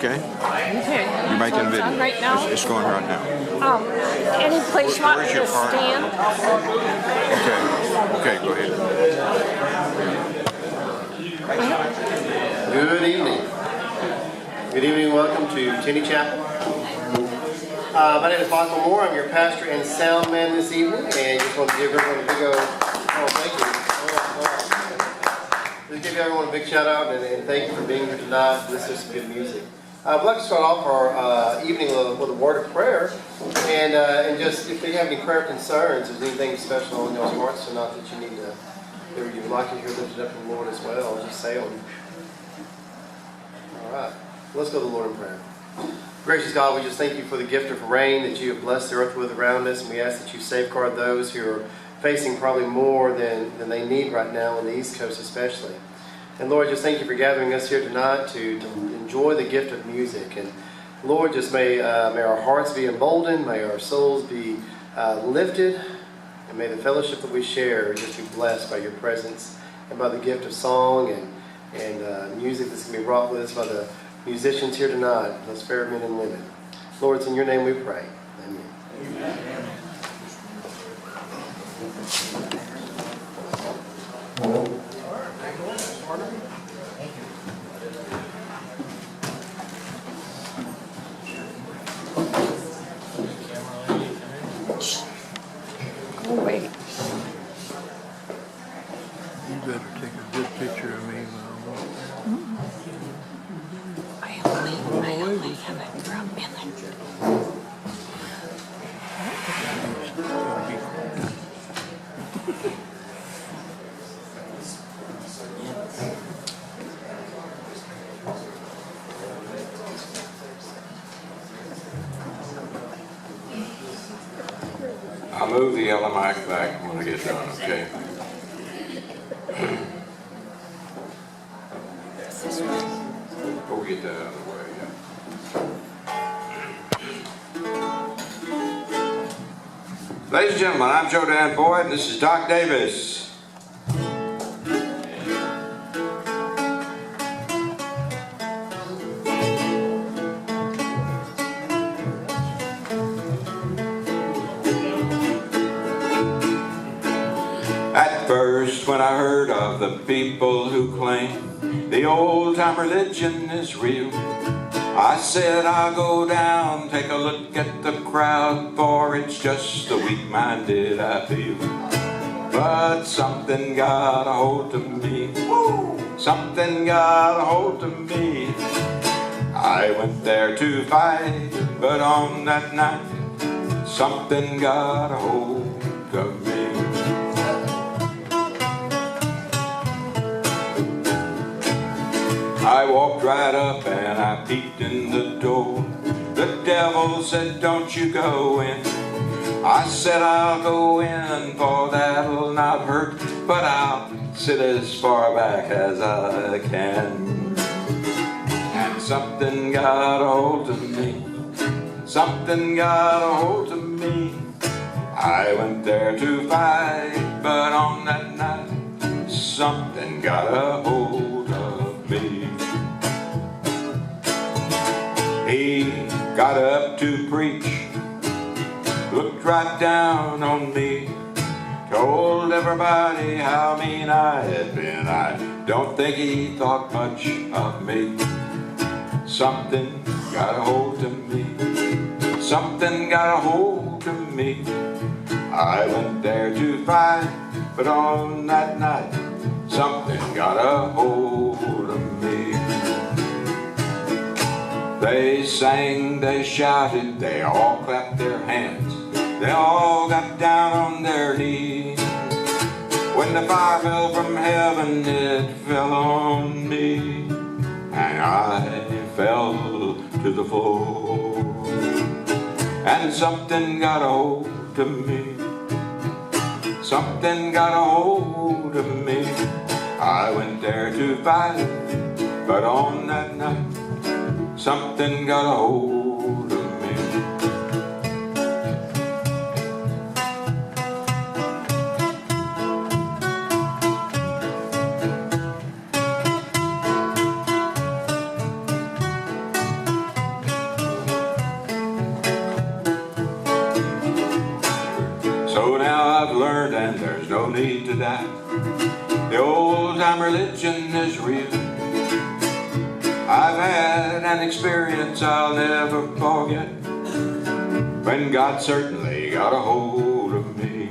Okay. Okay. You're making a video. On right now. It's going right now. Any place you want me Where's to your card? stand? Okay. Okay, go ahead. Good evening. Good evening. Welcome to Tinney Chapel. My name is Michael Moore. I'm your pastor and sound man this evening, and just want to give everyone a big thank you. Just give everyone a big shout out and thank you for being here tonight. This is some good music. I'd like to start off our evening with a word of prayer, and just if you have any prayer concerns, if there's anything special on your hearts tonight that you need to, that you would like to hear lifted up in the Lord as well, just say them. All right, let's go to the Lord in prayer. Gracious God, we just thank you for the gift of rain that you have blessed the earth with around us, and we ask that you safeguard those who are facing probably more than they need right now on the East Coast especially. And Lord, just thank you for gathering us here tonight to enjoy the gift of music. And Lord, just may our hearts be emboldened, may our souls be lifted, and may the fellowship that we share just be blessed by your presence and by the gift of song and music that's going to be brought with us by the musicians here tonight, those fair men and women. Lord, it's in your name we pray. Amen. Amen. Oh, wait. You better take a good picture of me, Mama. I only have it for a minute. I'll move the yellow mic back when I get done, okay? Before we get that out of the way, yeah. Ladies and gentlemen, I'm Joe Dan Boyd, and this is Doc Davis. At first, when I heard of the people who claim the old-time religion is real, I said I'll go down, take a look at the crowd, for it's just the weak-minded I feel. But something got a hold of me, something got a hold of me. I went there to fight, but on that night, something got a hold of me. I walked right up and I peeked in the door. The devil said, don't you go in. I said, I'll go in, for that'll not hurt, but I'll sit as far back as I can. And something got a hold of me, something got a hold of me. I went there to fight, but on that night, something got a hold of me. He got up to preach, looked right down on me, told everybody how mean I had been. I don't think he thought much of me. Something got a hold of me, something got a hold of me. I went there to fight, but on that night, something got a hold of me. They sang, they shouted, they all clapped their hands, they all got down on their knees. When the fire fell from heaven, it fell on me, and I fell to the floor. And something got a hold of me, something got a hold of me. I went there to fight, but on that night, something got a hold of me. learned and there's no need to die. The old time religion is real. I've had an experience I'll never forget, when God certainly got a hold of me.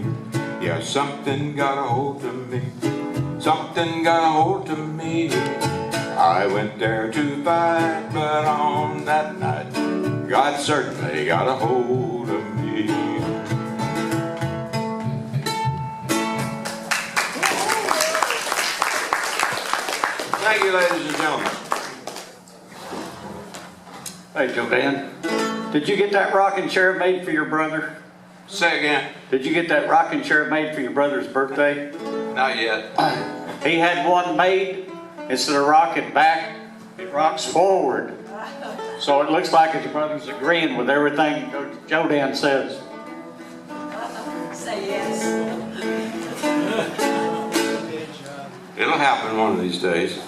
Yeah, something got a hold of me. Something got a hold of me. I went there to fight, but on that night, God certainly got a hold of me. Thank you, ladies and gentlemen. Hey, Joe Dan, did you get that rocking chair made for your brother? Say again. Did you get that rocking chair made for your brother's birthday? Not yet. He had one made. Instead of rocking back, it rocks forward. So it looks like his brother's agreeing with everything Joe Dan says. Say yes. It'll happen one of these days.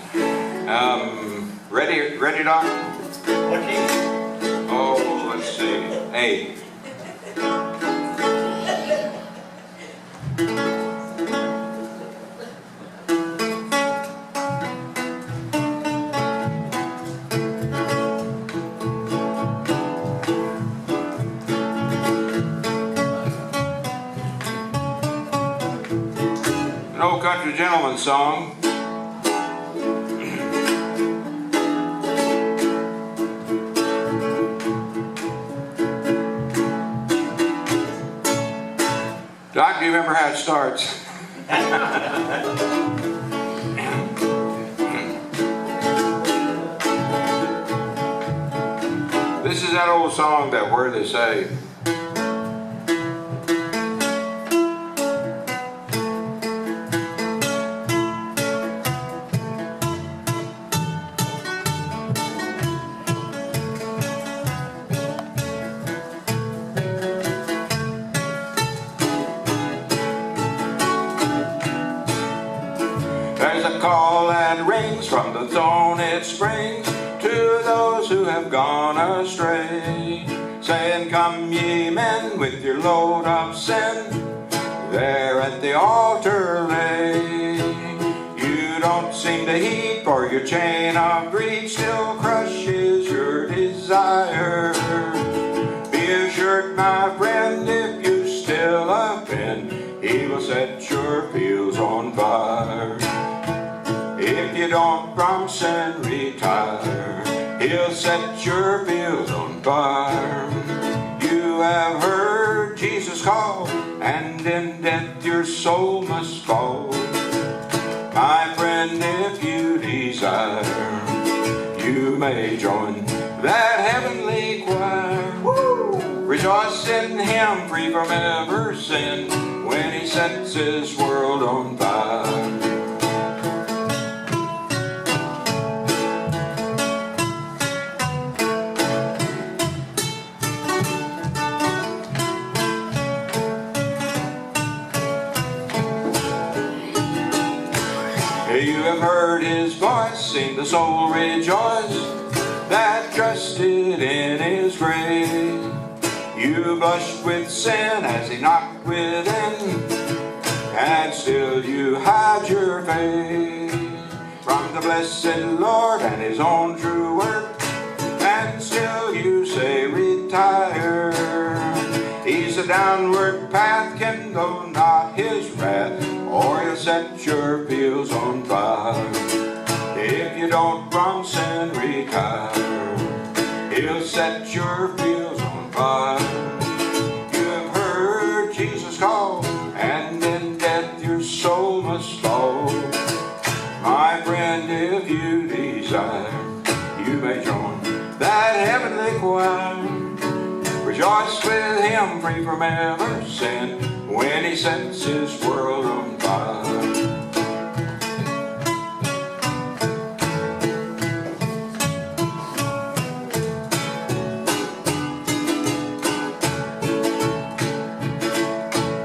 Ready, Doc? Oh, let's see. Hey. An old country gentleman song. Doc, do you remember how it starts? This is that old song that where they say, there's a call that rings from the throne it springs to those who have gone astray, saying, come ye men with your load of sin, there at the altar lay. You don't seem to heed, for your chain of greed still crushes your desire. Be assured, my friend, if you still offend, he will set your fields on fire. If you don't from sin retire, he'll set your fields on fire. You have heard Jesus call, and in death your soul must fall. My friend, if you desire, you may join that heavenly choir. Woo! Rejoice in him, free from ever sin, when he sets his world on fire. You have heard his voice, seen the soul rejoice that trusted in his grace. You blushed with sin as he knocked within, and still you hide your face from the blessed Lord and his own true word, and still you say retire. He's a downward path, kindle not his wrath, or he'll set your fields on fire. If you don't from sin retire, he'll set your fields on fire. You have heard Jesus call, and in death your soul must fall. My friend, if you desire, you may join that heavenly choir. Rejoice with him, free from ever sin, when he sets his world on fire.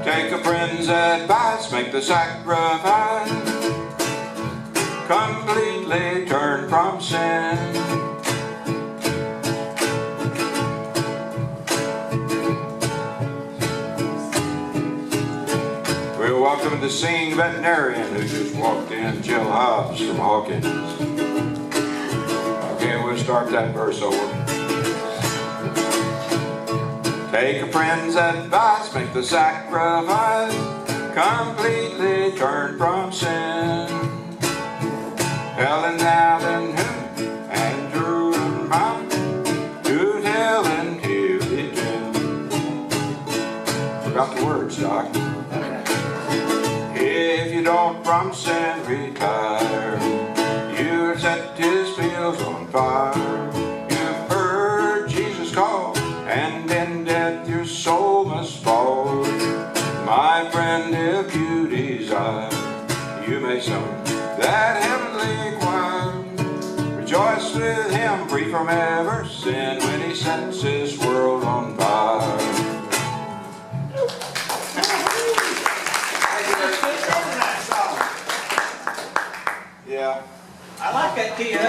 Take a friend's advice, make the sacrifice, completely turn from sin. We'll welcome the singing veterinarian who just walked in, Jill Hobbs from Hawkins. Okay, we'll start that verse over. Take a friend's advice, make the sacrifice, completely turn from sin. Helen, Allen, who, Andrew, and Mom, to tell and till it forgot the words, Doc. If you don't from sin retire, you'll set his fields on fire. You've heard Jesus call, and in death your soul must fall. My friend, if you desire, you may sing that heavenly choir. Rejoice with him, free from ever sin, when he sets his world on fire. Yeah. I like that key of A.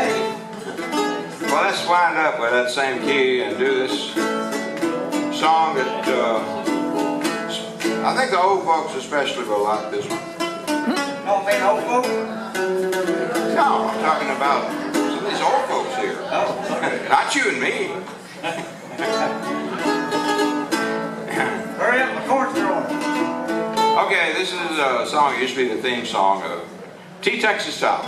Well, let's wind up with that same key and do this song that I think the old folks especially will like this one. Don't mean old folks? No, I'm talking about some of these old folks here. Oh, okay. Not you and me. Hurry up, the chords are on. Okay, this is a song that used to be the theme song of Texas Style.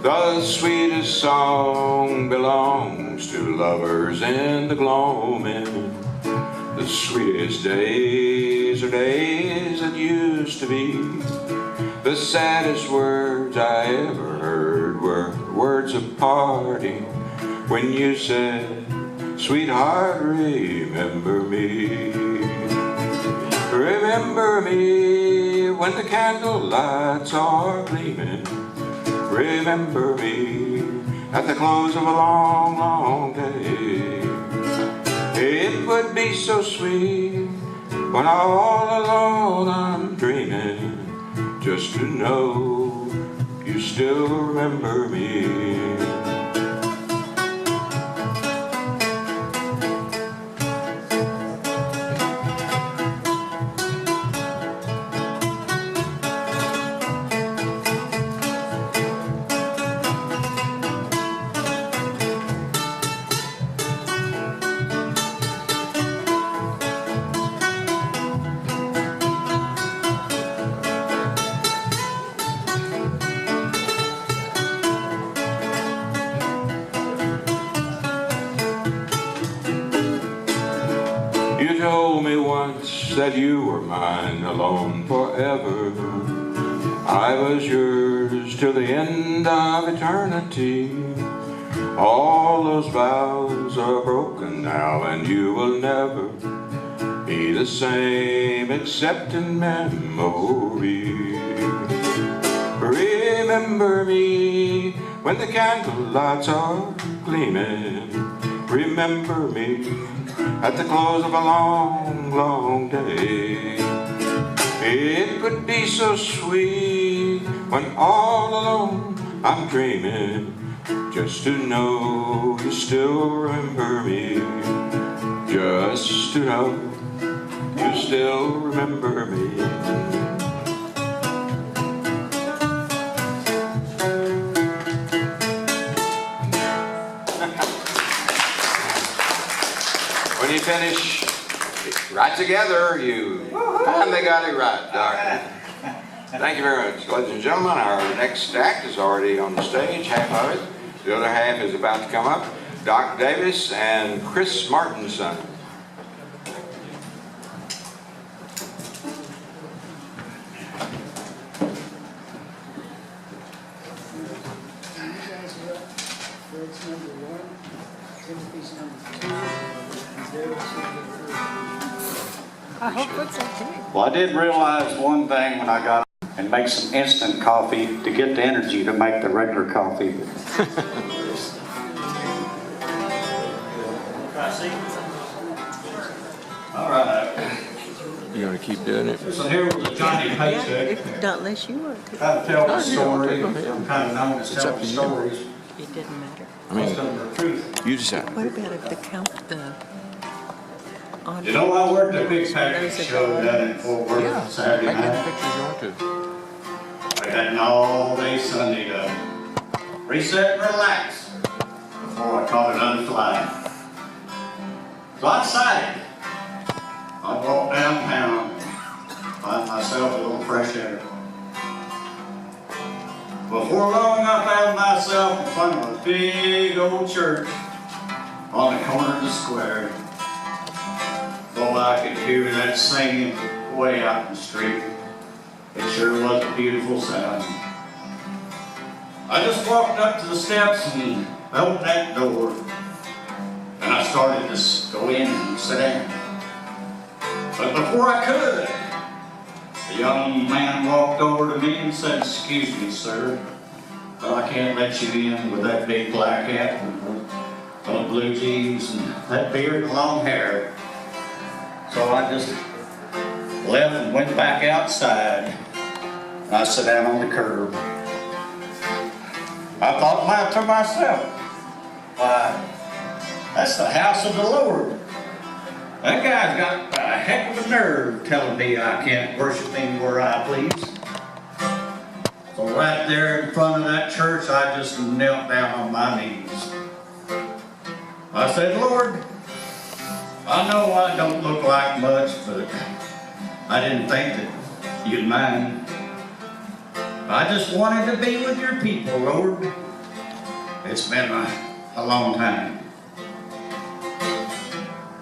The sweetest song belongs to lovers in the gloaming. The sweetest days are days that used to be. The saddest words I ever heard were words of parting, when you said, sweetheart, remember me. Remember me when the candle lights are gleaming. Remember me at the close of a long, long day. It would be so sweet when all alone I'm dreaming, just to know you still remember me. You told me once that you were mine alone forever. I was yours till the end of eternity. All those vows are broken now, and you will never be the same except in memory. Remember me when the candle lights are gleaming. Remember me at the close of a long, long day. It would be so sweet when all alone I'm dreaming, just to know you still remember me. Just to know you still remember me. When you finish right together, you finally got it right, Doctor. Thank you very much. Ladies and gentlemen, our next act is already on the stage, half of it. The other half is about to come up. Doc Davis and Chris Martinson. Fred's number 1, Timothy's number 2, and Daryl's I hope it's okay. Well, I did realize one thing when I got and make some instant coffee to get the energy to make the regular coffee. All right. You gonna keep doing it? So here was a Johnny paycheck. If, not unless you want to. Kind of tell the Oh, story. yeah, okay. I'm kind of known as It's up telling to you. stories. It didn't matter. I mean, Most of them are truth. you decide. What about if the count the on You know, I worked a big package show down in Fort Worth Saturday Make any night. pictures you want to. I had an all-day Sunday to reset and relax before I caught another flight. So I decided I'd walk downtown, find myself a little fresh air. Before long, I found myself in front of a big old church on the corner of the square. Oh, I could hear that singing way out in the street. It sure was a beautiful sound. I just walked up to the steps and opened that door. And I started to go in and sit down. But before I could, a young man walked over to me and said, "Excuse me, sir, but I can't let you in with that big black hat and those blue jeans and that beard and long hair." So I just left and went back outside. And I sat down on the curb. I thought to myself, why, that's the house of the Lord. That guy's got a heck of a nerve telling me I can't worship him where I please. So right there in front of that church, I just knelt down on my knees. I said, "Lord, I know I don't look like much, but I didn't think that you'd mind. I just wanted to be with your people, Lord. It's been a long time."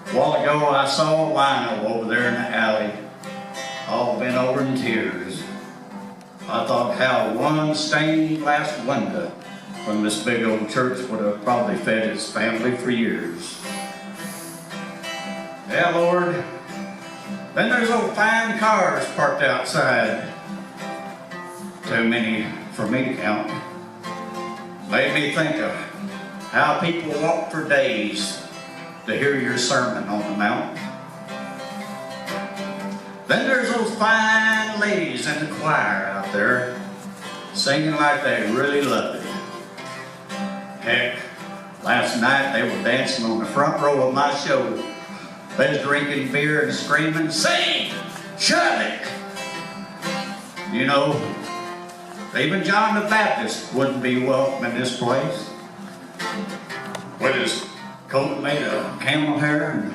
A while ago, I saw a wino over there in the alley, all bent over in tears. I thought how one stained glass window from this big old church would have probably fed his family for years. Yeah, Lord. Then there's old fine cars parked outside. Too many for me to count. Made me think of how people walk for days to hear your sermon on the mountain. Then there's those fine ladies in the choir out there singing like they really love it. Heck, last night they were dancing on the front row of my show. They was drinking beer and screaming, "Sing! Shove it!" You know, even John the Baptist wouldn't be welcome in this place. With his coat made of camel hair and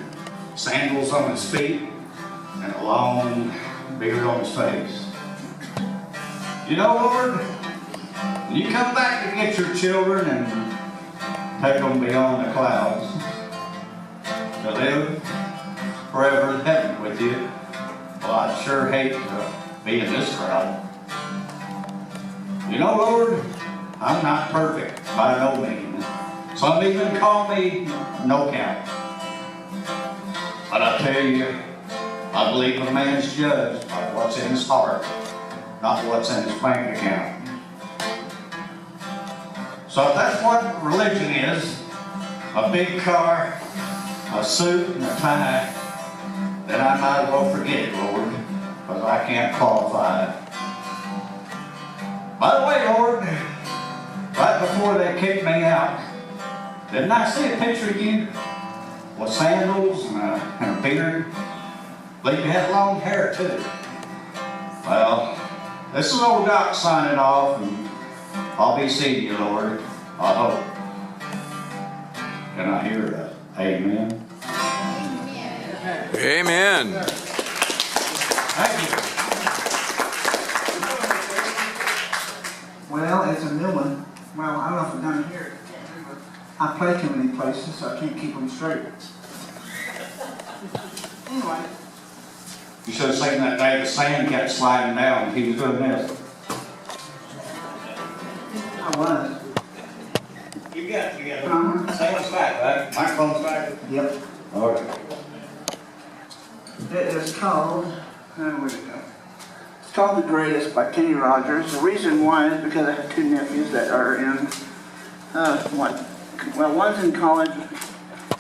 sandals on his feet and a long beard on his face. You know, Lord, when you come back to get your children and take them beyond the clouds to live forever in heaven with you, well, I'd sure hate to be in this crowd. You know, Lord, I'm not perfect by no means. Some even call me no count. But I tell you, I believe a man's judged by what's in his heart, not what's in his bank account. So if that's what religion is, a big car, a suit and a tie, then I might as well forget it, Lord, because I can't qualify it. By the way, Lord, right before they kicked me out, didn't I see a picture of you with sandals and a beard? I believe you had long hair too. Well, this is old Doc signing off, and I'll be seeing you, Lord. I hope. Can I hear that? Amen. Amen. Thank you. Well, it's a new one. Well, I don't know if it's down here. I play too many places, so I can't keep them straight. Anyway. You should have seen that day the sand kept sliding down. He was doing this. I was. You got it. Sand's back, right? Microphone's back. Yep. All right. It is called, where'd it go? It's called The Greatest by Tinney Rogers. The reason why is because I have two nephews that are in, one's in college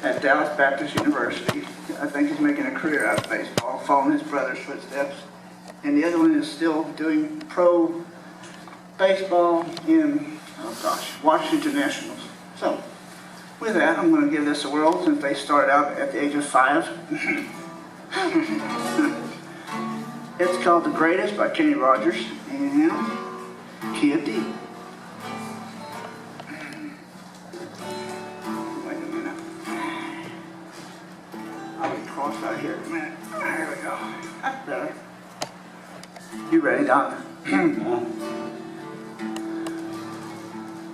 at Dallas Baptist University. I think he's making a career out of baseball, following his brother's footsteps. And the other one is still doing pro baseball in, Washington Nationals. So, with that, I'm going to give this a whirl since they started out at the age of 5. It's called The Greatest by Kenny Rogers and Key of D. Wait a minute. I'll be crossed out here in a minute. There we go. That's better. You ready, Doc?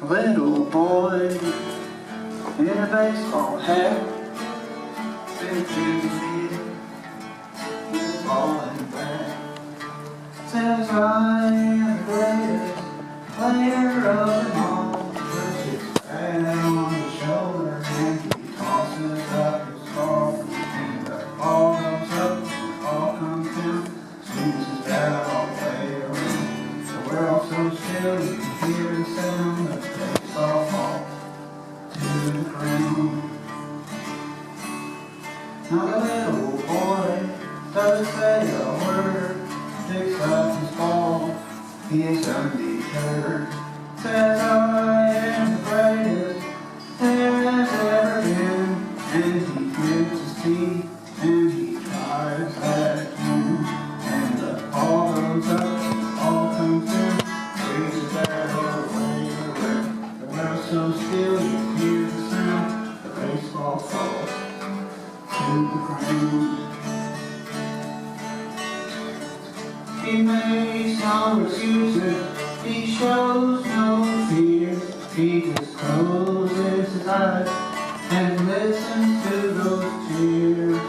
Little boy in a baseball hat, ball and bat, says I am the greatest player of them all. Puts his bat on his shoulder and he tosses up his ball, and the ball goes up, the ball comes down, swings his bat all the way around. The world's so still you can hear the sound of baseball fall to the ground. Now the little boy doesn't say a word, picks up his ball, he is undeterred. Says I am the greatest there has ever been, and he grits his teeth and he tries that again. And the ball goes up, the ball comes in, raises that away around. The world's so still you can hear the sound, the baseball falls to the ground. He makes no excuses, he shows no fear, he just closes his eyes and listens to those cheers.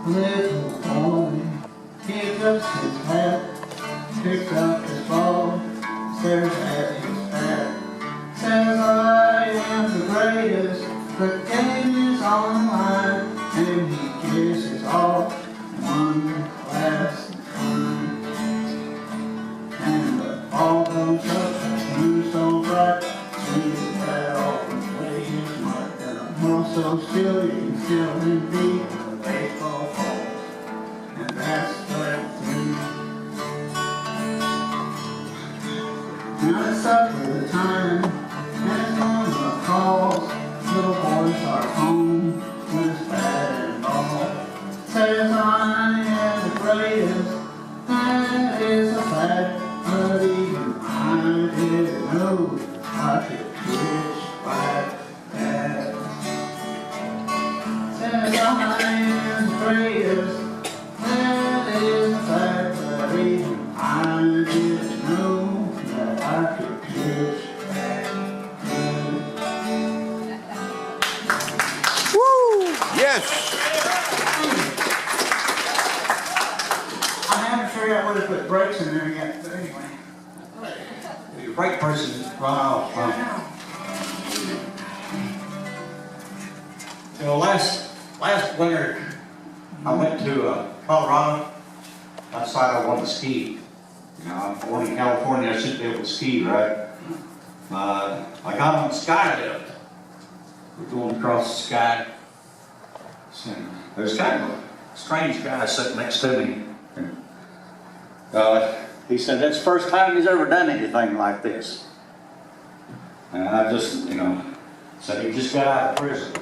Little boy, he adjusts his hat, picks up his ball, stares at his bat, says I am the greatest, the game is on the line, and he gives his all one last time. And the ball goes up, the moon so bright, swings his bat all the way his mark. And the world so still, you can still hear the beat when the baseball falls. And that's strike 3. Now it's up for the time, and it's on the calls. Little boys are home with his bat and ball. Says I am the greatest, that is a fact. But even I didn't know I could pitch like that. Says I am the greatest, that is a fact. But even I didn't know that I could pitch that good. Yes. I haven't figured out where to put brakes in there yet, but anyway. Your brake person run off. You know, last winter I went to Colorado. I decided I wanted to ski. You know, I'm born in California, I should be able to ski, right? I got on the sky lift. We're going across the sky. There's kind of a strange guy sitting next to me. He said that's the first time he's ever done anything like this. And I just, said he just got out of prison.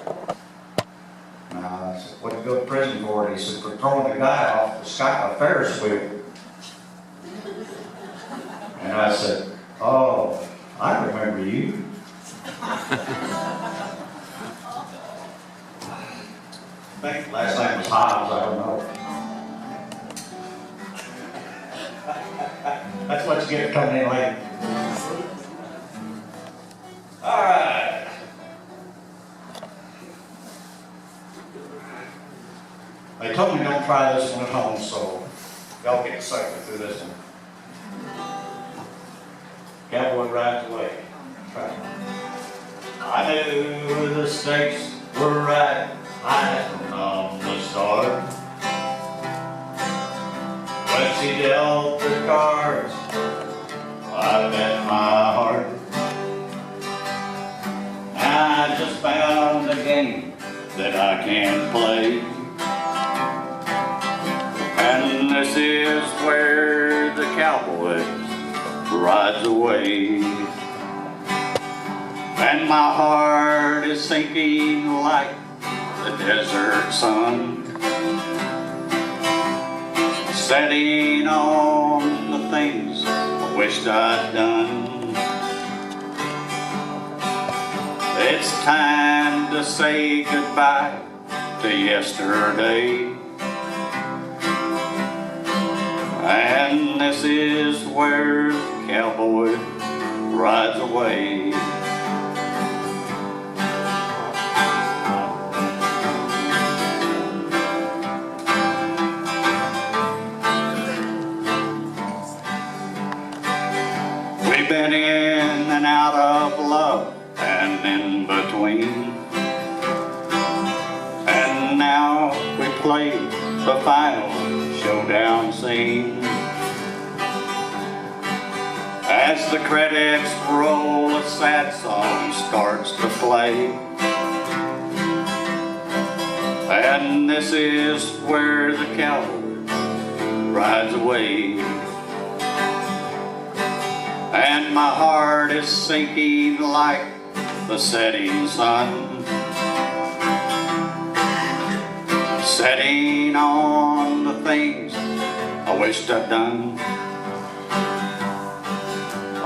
I said, what did you go to prison for? And he said, for throwing the guy off the sky, a Ferris wheel. And I said, oh, I remember you. I think last name was Hobbs, I don't know. That's what you get coming in late. All right. They told me don't try this one at home, so y'all get safely through this one. Cowboy rides away. Try it. I knew the stakes were right high from the start. as he dealt the cards, I bet my heart. I just found a game that I can't play. And this is where the cowboy rides away. And my heart is sinking like the desert sun, setting on the things I wished I'd done. It's time to say goodbye to yesterday. And this is where the cowboy rides away. We've been in and out of love and in between, and now we play the final showdown scene. As the credits roll, a sad song starts to play, and this is where the cowboy rides away. And my heart is sinking like the setting sun, setting on the things I wished I'd done.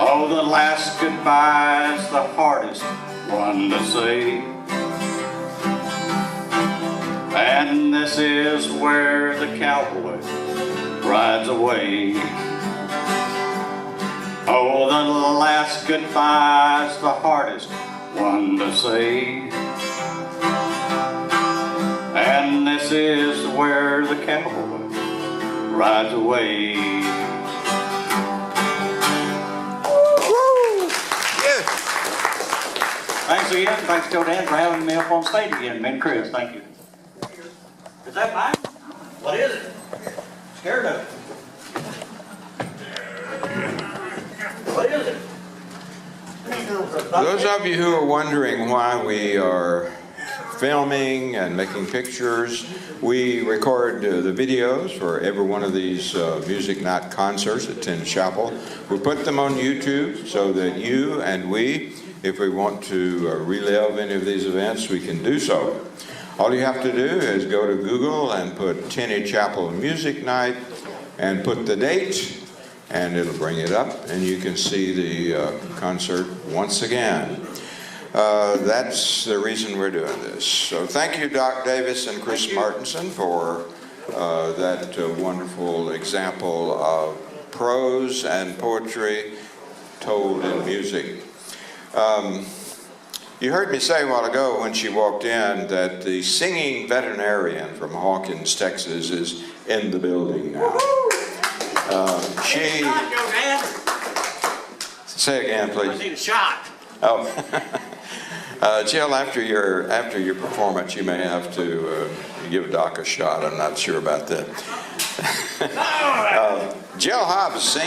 Oh, the last goodbye's the hardest one to say. And this is where the cowboy rides away. Oh, the last goodbye's the hardest one to say. And this is where the cowboy rides away. Yeah. Thanks again. Thanks, Joe Dan, for having me up on stage again. Ben Chris, thank you. Is that mine? What is it? Scared of it. What is it? Those of you who are wondering why we are filming and making pictures, we record the videos for every one of these music night concerts at Tinney Chapel. We put them on YouTube so that you and we, if we want to relive any of these events, we can do so. All you have to do is go to Google and put Tinney Chapel Music Night and put the date, and it'll bring it up, and you can see the concert once again. That's the reason we're doing this. So thank you, Doc Davis and Chris Martinson, for that wonderful example of prose and poetry told in music. You heard me say a while ago when she walked in that the singing veterinarian from Hawkins, Texas is in the building now. Say again, please. I need a shot. Oh, Jill, after your performance, you may have to give Doc a shot. I'm not sure about that. Jill Hobbs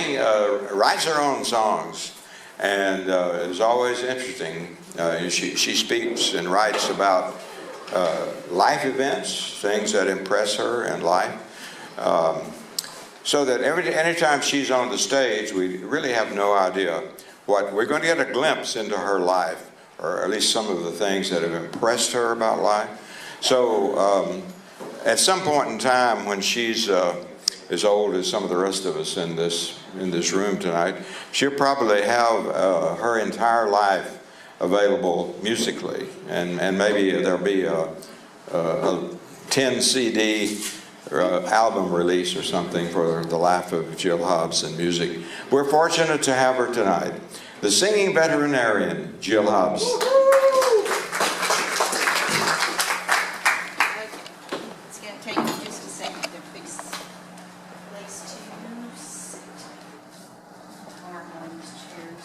writes her own songs, and it's always interesting. She speaks and writes about life events, things that impress her in life. So that anytime she's on the stage, we really have no idea what we're going to get a glimpse into her life, or at least some of the things that have impressed her about life. So at some point in time, when she's as old as some of the rest of us in this room tonight, she'll probably have her entire life available musically, and maybe there'll be a 10 CD album release or something for the life of Jill Hobbs and music. We're fortunate to have her tonight. The singing veterinarian, Jill Hobbs. It's going to take you just a second to fix place to sit. Arm on these chairs.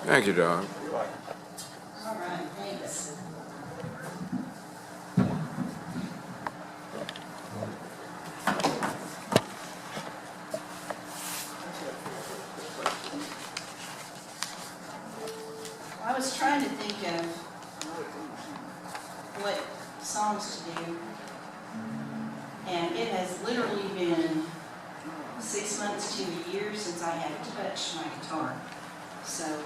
Thank you, Doc. All right, thanks. I was trying to think of what songs to do, and it has literally been 6 months to a year since I had touched my guitar. So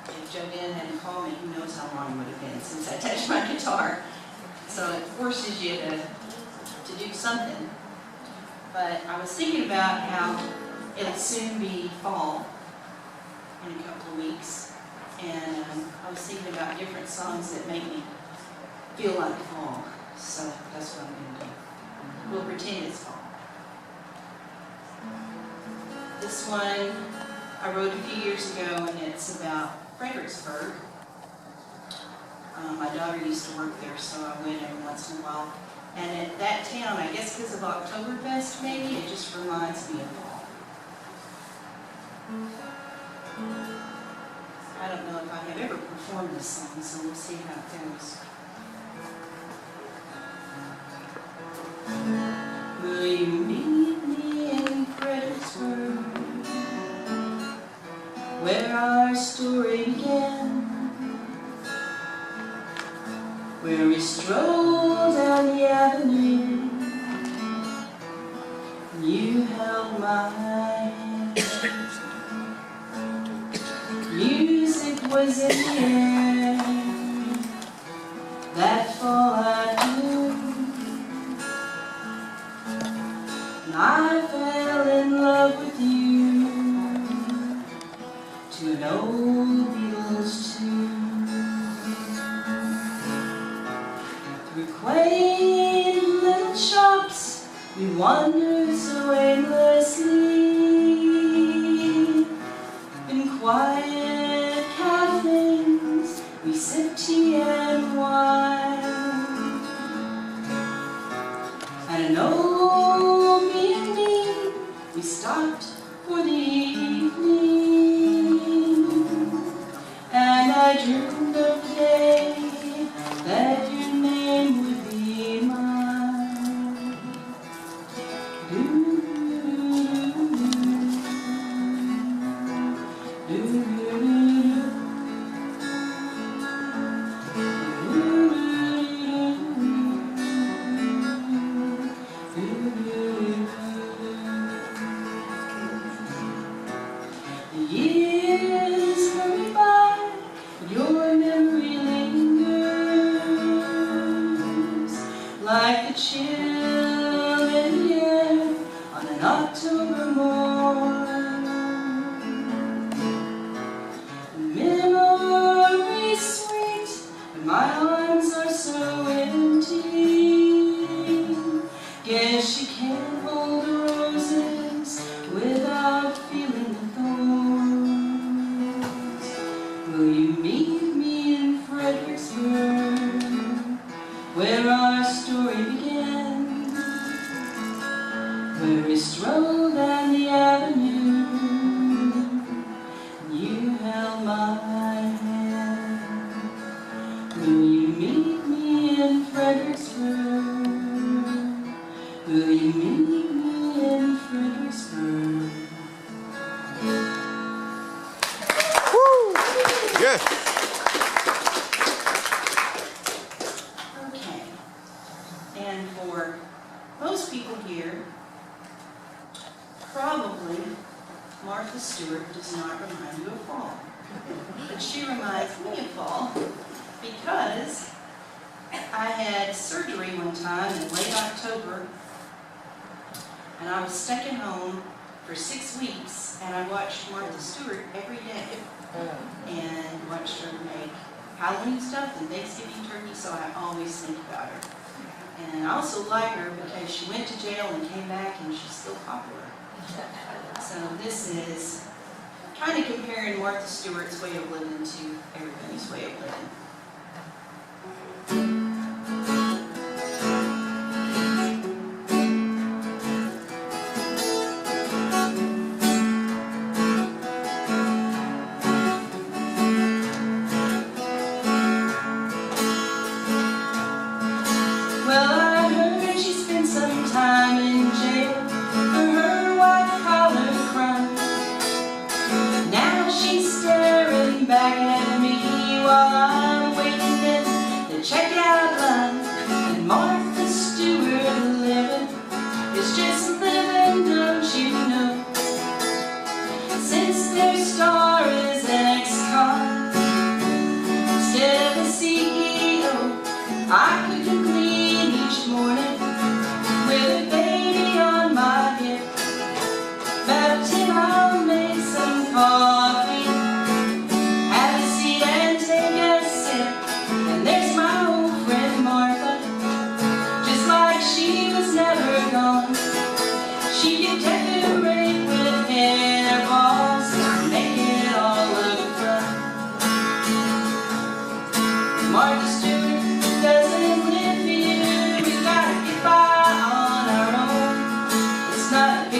if Joe Dan hadn't called me, who knows how long it would have been since I touched my guitar. So it forces you to do something. But I was thinking about how it'll soon be fall in a couple of weeks. And I was thinking about different songs that make me feel like fall. So that's what I'm going to do. We'll pretend it's fall. This one I wrote a few years ago, and it's about Fredericksburg. My daughter used to work there, so I went every once in a while. And at that town, I guess because of Oktoberfest maybe, it just reminds me of fall. I don't know if I have ever performed this song, so we'll see how it goes. Will you meet me in Fredericksburg, where our story began, where we strolled down the avenue, and you held my hand. Music was in the air, that fall I knew, and I fell in love with you to an old Beatles tune. Through quaint little shops we wander so aimlessly, in quiet cafes we sip tea and wine, and an old B&B we stopped for the evening, and I dreamed of the day that your name would be mine. The years hurry by, but your memory lingers like the chill in the air on an October morn. Memories sweet, but my arms are so empty. Guess you can't hold the roses without feeling the thorns. Will you meet me in Fredericksburg, where our story began, where we strolled down the avenue, and you held my hand? Will you meet me in Fredericksburg? Will you meet me in Fredericksburg? Yes. Okay. And for most people here, probably Martha Stewart does not remind you of fall. But she reminds me of fall because I had surgery one time in late October, and I was stuck at home for 6 weeks, and I watched Martha Stewart every day and watched her make Halloween stuff and Thanksgiving turkey, so I always think about her. And I also like her because she went to jail and came back and she's still popular. So this is kind of comparing Martha Stewart's way of living to everybody's way of living.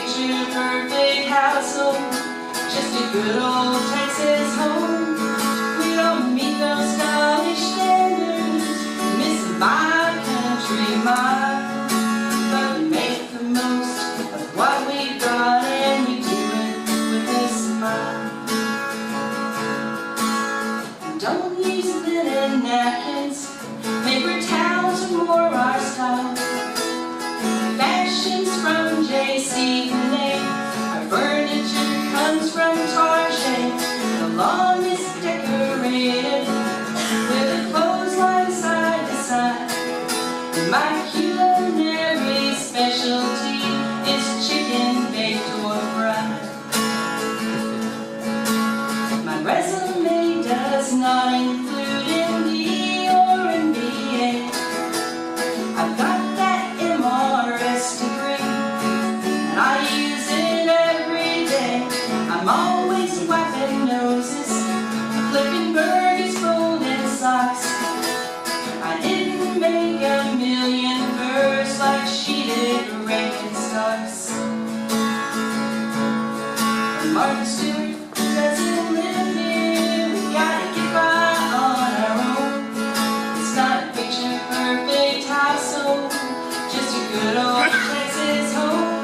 picture perfect household, just a good old Texas home. We don't meet those college standards, missing my country mile, but we make the most of what we got and we do it with a smile. Don't use linen napkins, paper towels are more our style. Fashions from J.C. Tinney, our furniture comes from Target. The lawn is decorated with a clothesline side to side. And my culinary specialty is chicken baked or fried. My resume does not include MD or MBA. I've got that MRS degree, and I use it every day. I'm always wiping noses, flipping burgers, folding socks. I didn't make a million first like she did ranking stocks. And Martha Stewart doesn't live here, we gotta get by on our own. It's not a picture perfect household, just a good old Texas home.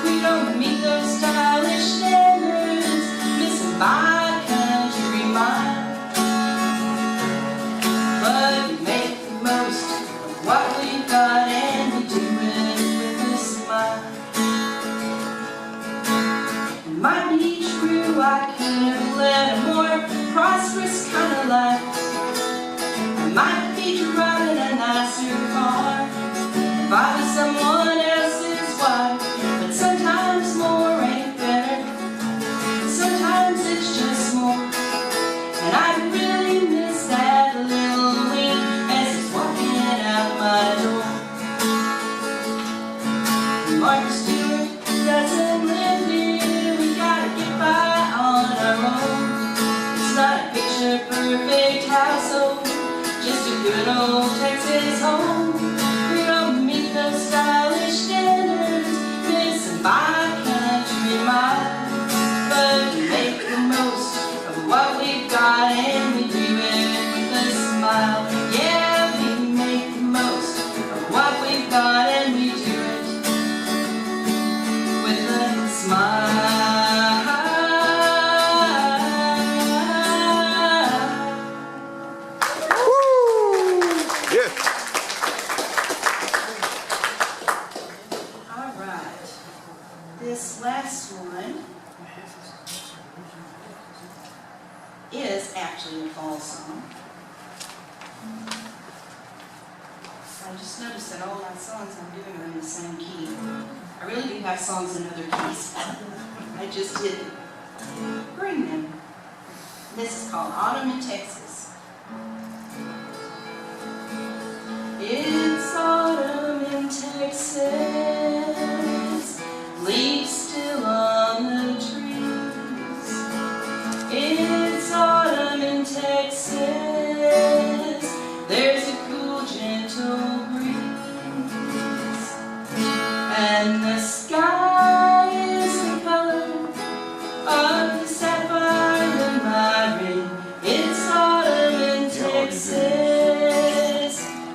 We don't meet those stylish standards, missing my country mile, but we make the most of what we got and we do it with a smile. It might be true I could have led a more prosperous kind of life. I might be driving a nicer car if I was someone else's wife, but sometimes more ain't better, sometimes it's just more. And I really miss that little wink as it's walking out my door. And Martha Stewart doesn't live here, we gotta get by on our own. It's not a picture perfect household, just a good old Texas home. We don't meet those stylish standards, missing by country mile, but we make the most of what we've got and we do it with a smile. Yeah, we make the most of what we've got and we do it with a smile. All right, this last one is actually a fall song. I just noticed that all my songs I'm doing are in the same key. I really do have songs in other keys. I just didn't bring them. This is called Autumn in Texas. It's autumn in Texas, leaves still on the trees. It's autumn in Texas, there's a cool, gentle breeze, and the sky is the color of the sapphire in my ring. It's autumn in Texas,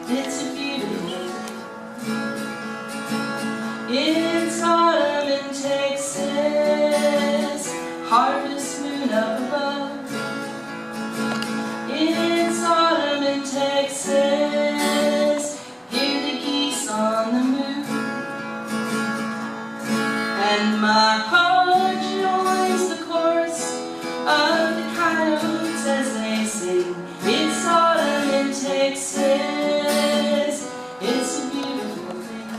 it's a beautiful day. It's autumn in Texas, harvest moon up above. It's autumn in Texas, hear the geese on the move, and my heart joins the chorus of the coyotes as they sing. It's autumn in Texas, it's a beautiful thing.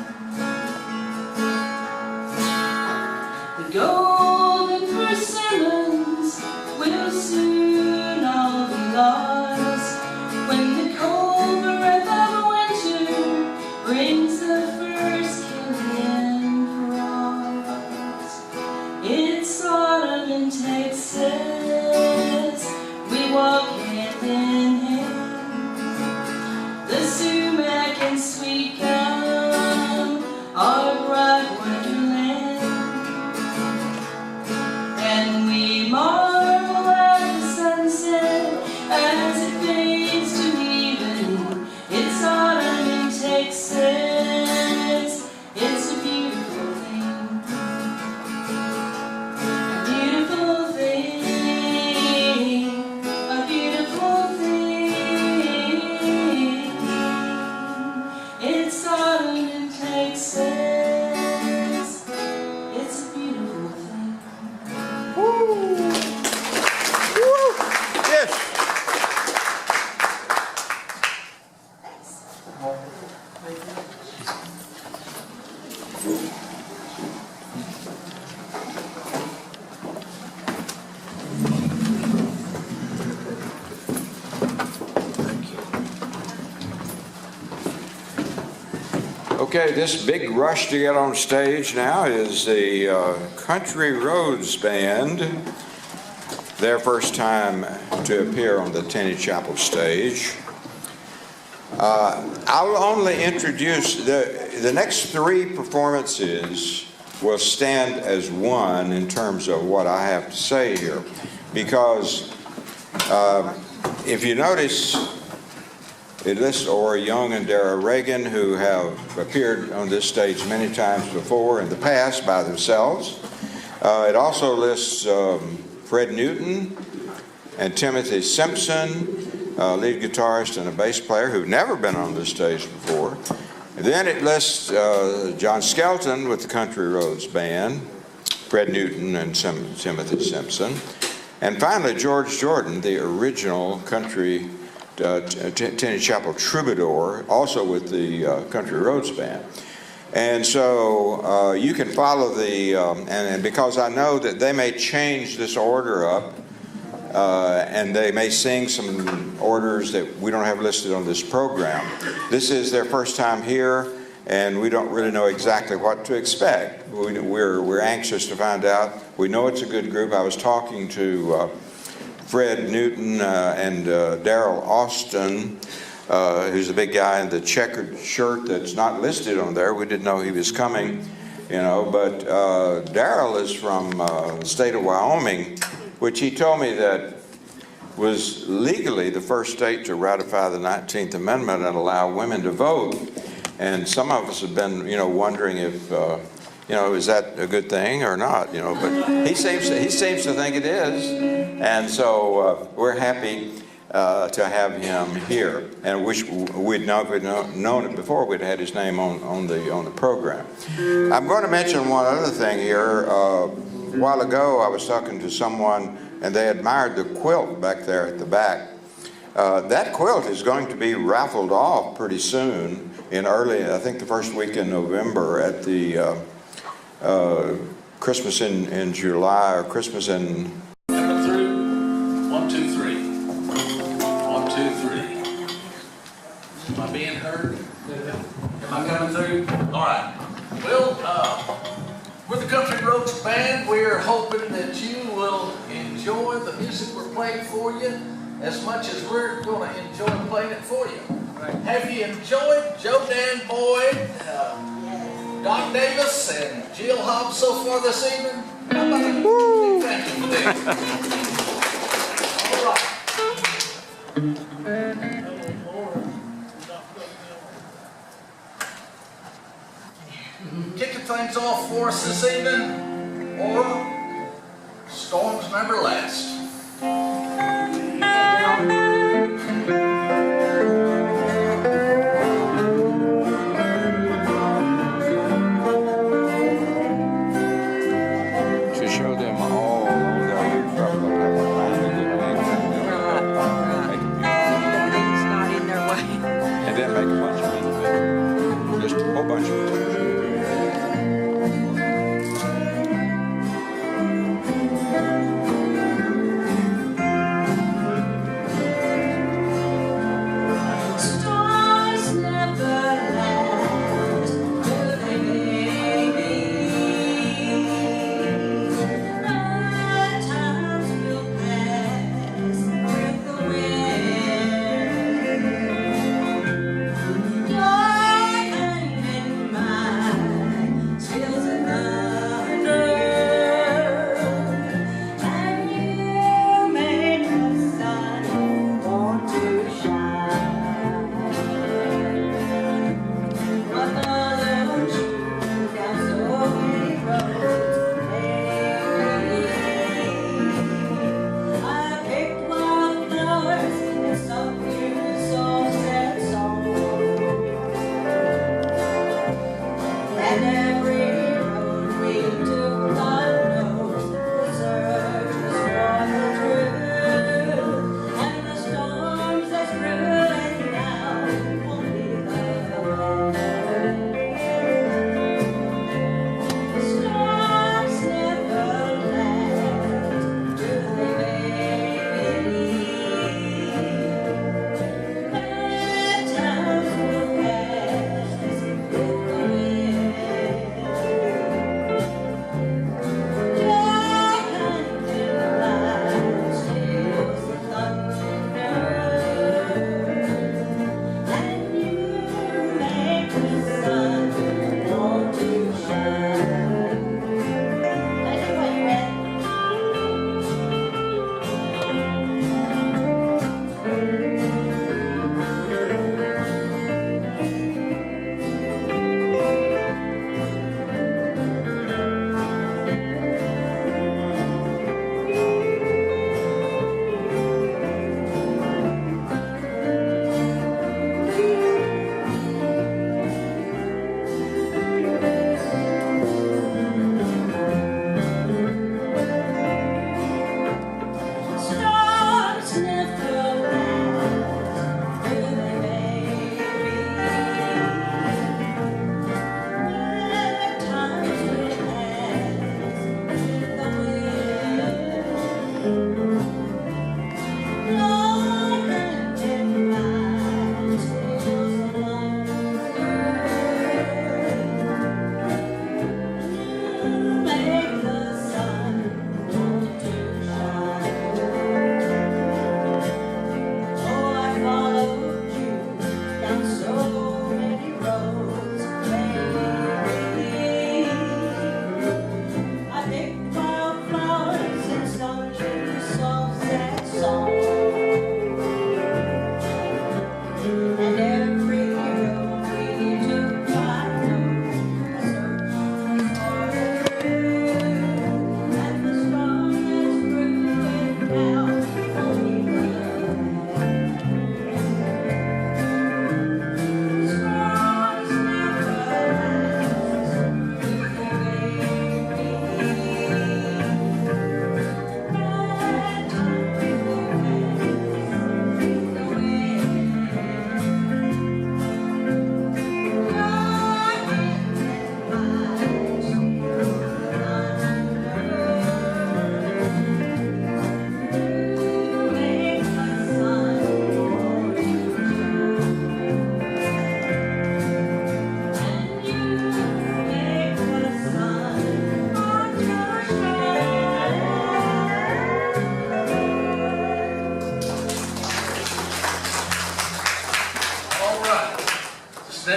The golden persimmons will soon all be lost when the cold breath of winter brings the first killing frost. It's autumn in Texas, we walk hand in hand. The sumac and sweet gum are bright wonderland. Okay, this big rush to get on stage now is the Country Roads Band. Their first time to appear on the Tinney Chapel stage. I'll only introduce the next three performances will stand as one in terms of what I have to say here, because if you notice, it lists Ora Young and Dara Reagan, who have appeared on this stage many times before in the past by themselves. It also lists Fred Newton and Timothy Simpson, lead guitarist and a bass player who've never been on this stage before. And then it lists John Skelton with the Country Roads Band, Fred Newton and Timothy Simpson. And finally, George Jordan, the original country Tinney Chapel troubadour, also with the Country Roads Band. And so you can follow the, and because I know that they may change this order up, and they may sing some orders that we don't have listed on this program. This is their first time here, and we don't really know exactly what to expect. We're anxious to find out. We know it's a good group. I was talking to Fred Newton and Darrell Austin, who's the big guy in the checkered shirt that's not listed on there. We didn't know he was coming, you know, but Darrell is from the state of Wyoming, which he told me that was legally the first state to ratify the 19th Amendment and allow women to vote. And some of us have been, you know, wondering if, you know, is that a good thing or not, you know, but he seems to think it is. And so we're happy to have him here, and wish we'd known it before. We'd had his name on the program. I'm going to mention one other thing here. A while ago, I was talking to someone, and they admired the quilt back there at the back. That quilt is going to be raffled off pretty soon in early, I think the first week in November at the Christmas in July, or Christmas in... Coming through. 1, 2, 3. 1, 2, 3. Am I being heard? Am I coming through? All right. Well, with the Country Roads Band, we're hoping that you will enjoy the music we're playing for you as much as we're going to enjoy playing it for you. Have you enjoyed Joe Dan Boyd, Doc Davis, and Jill Hobbs so far this evening? How about a thank you for that? All right. Kicking things off for us this evening, or Storms Never Last.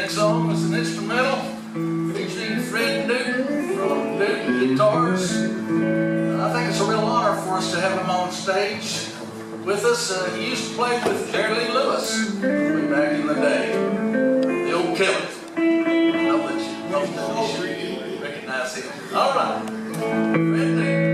next song is an instrumental featuring Fred Newton from Newton Guitars. I think it's a real honor for us to have him on stage with us. He used to play with Jerry Lee Lewis way back in the day. The old killer. I know that you recognize him. All right. Fred Newton.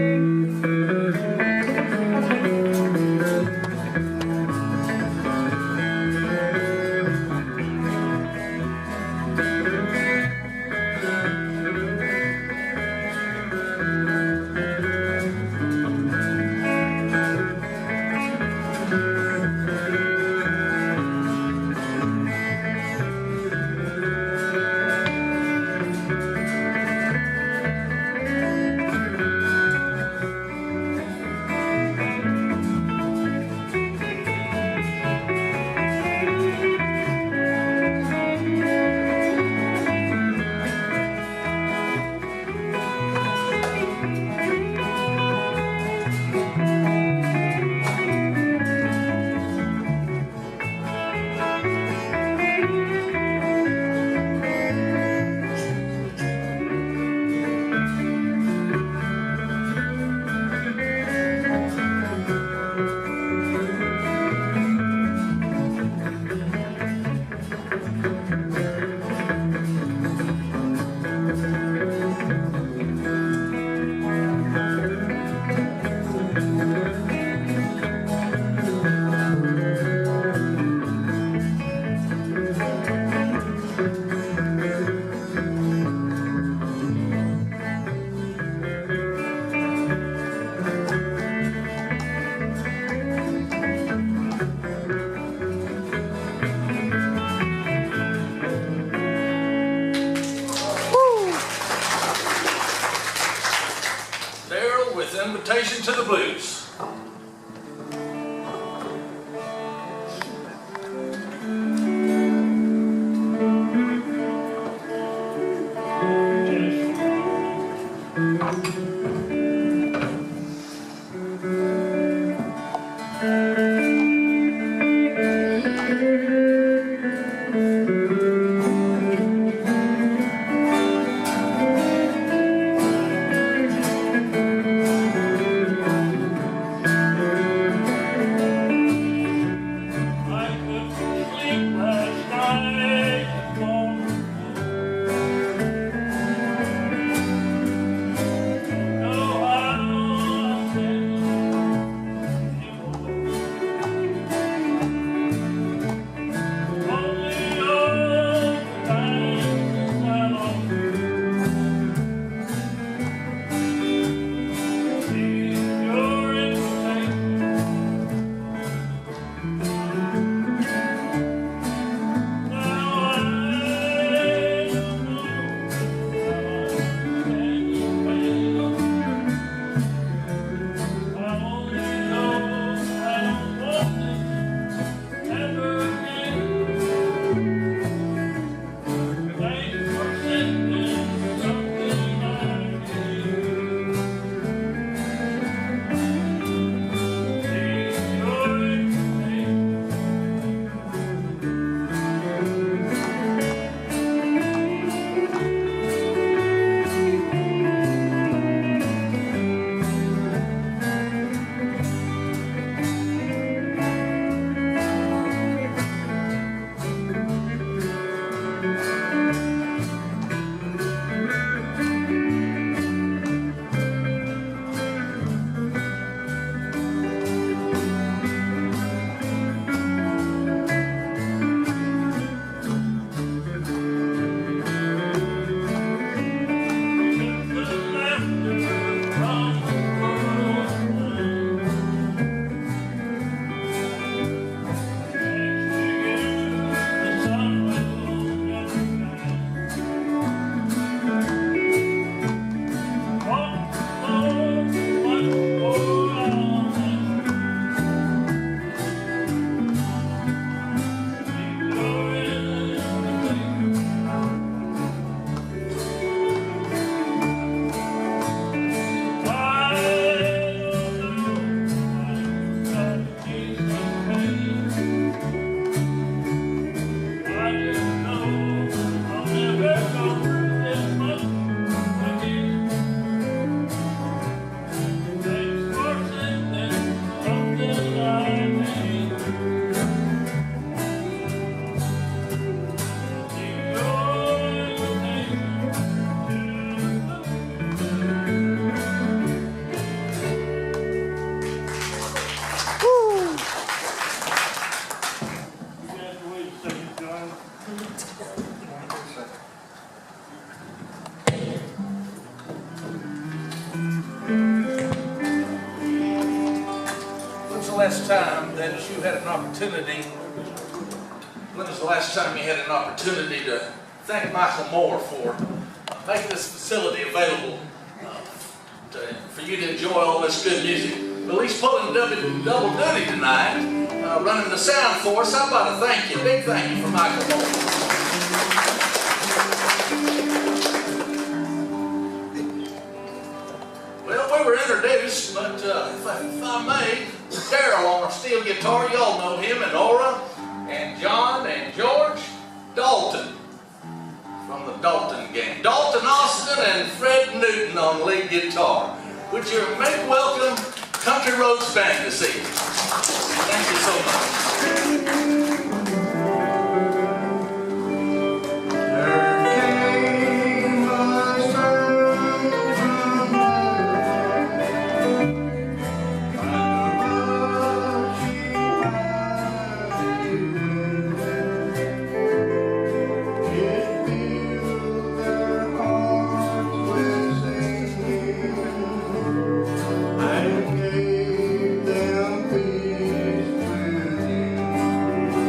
Invitation to the Blues. No last time that you had an opportunity, when was the last time you had an opportunity to thank Michael Moore for making this facility available for you to enjoy all this good music? Well, he's pulling double duty tonight, running the sound for us. How about a thank you, big thank you for Michael Moore. Well, we were introduced, but if I may, Daryl on our steel guitar, y'all know him, and Nora, and John, and George, Dalton, from the Dalton gang. Dalton Austin and Fred Newton on lead guitar. Would you make welcome Country Roads Band this evening? Thank you so much. And gave them peace within.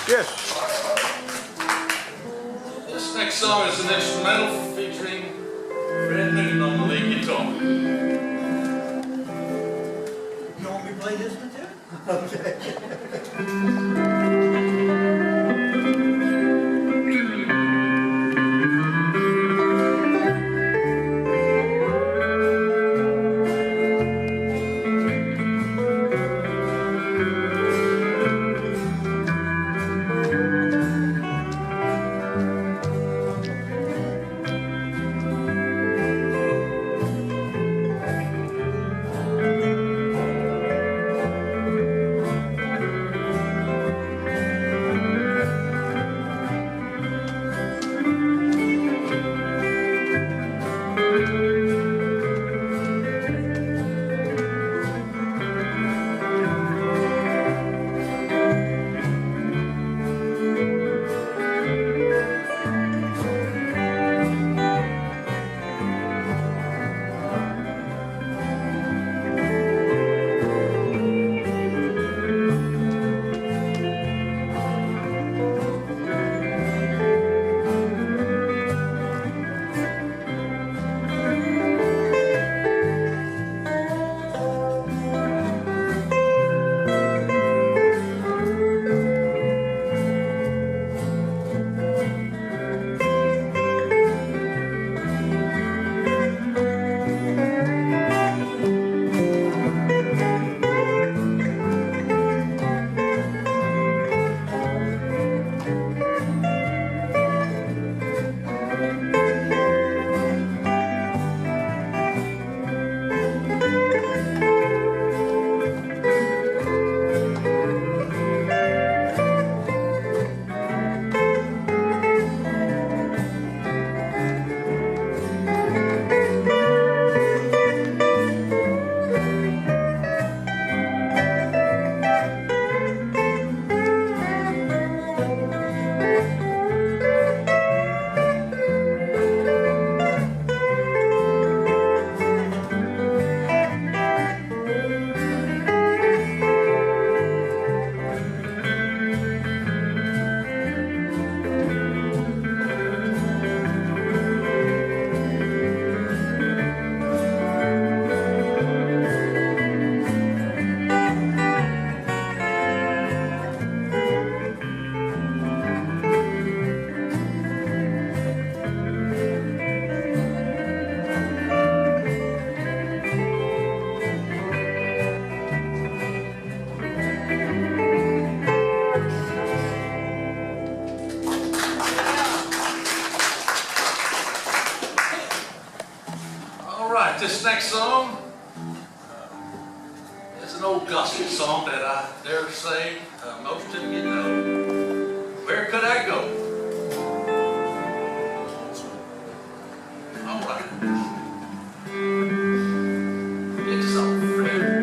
Yes. This next song is an instrumental featuring Fred Newton on the lead guitar. You want me to play this one too? This next song is an old gospel song that I dare say most of you know. Where could I go? All right. It's so free.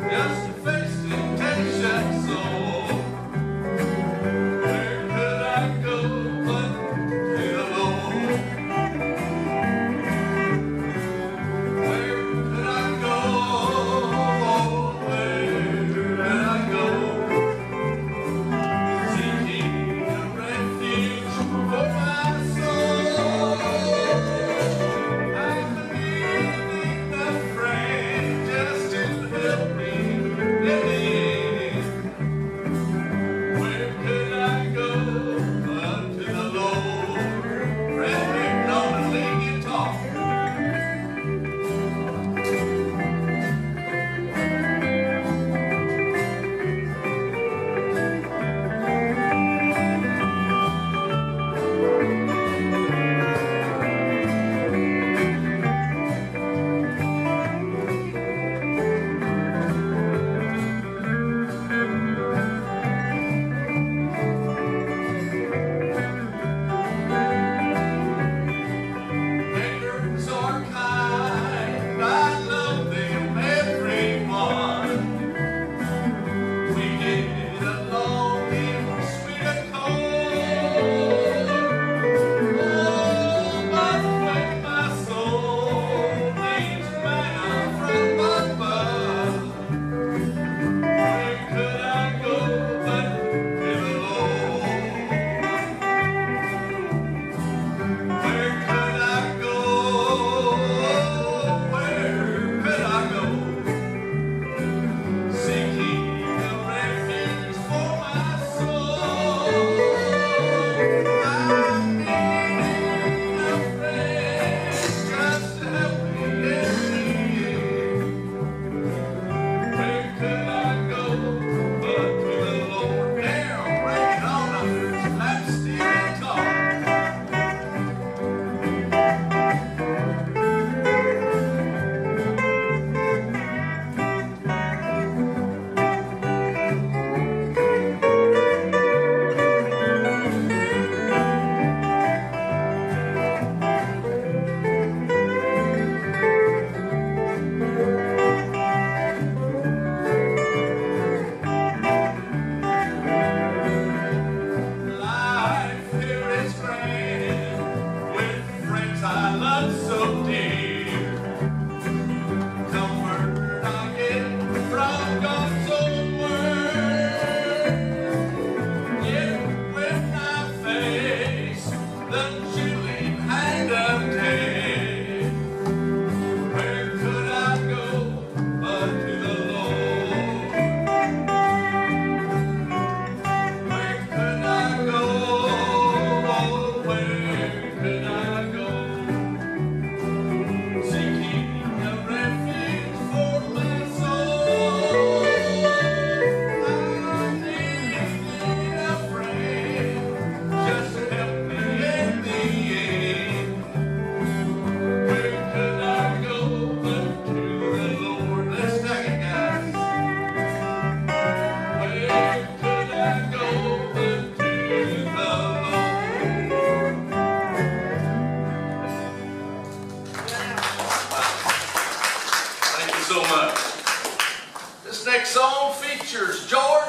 Just to face temptation.